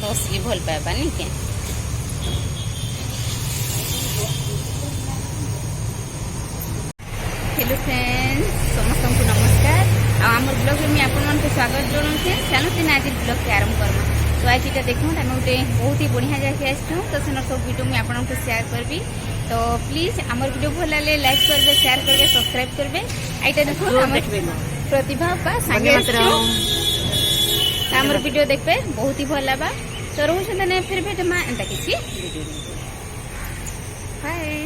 बसिए भल पाइबा नहीं के। हेलो फ्रेंड्स, समस्त को नमस्कार। आमर ब्लॉग में आपण स्वागत जनाऊे। चलो तेना आज ब्लॉग के आरंभ करमा। तो आज ये देखो आम गोटे बहुत ही बढ़िया जगह आसू, तो सेन सब वीडियो मुझे आपको शेयर करी। तो प्लीज आम वीडियो भल लगे लाइक करेंगे, शेयर करेंगे, सब्सक्राइब करेंगे। आईटा देखो प्रतिभा सागे आमर वीडियो देखते बहुत ही भल लगा। तो रोज फिर भेट माँ एंता किसी वीडियो। हाय।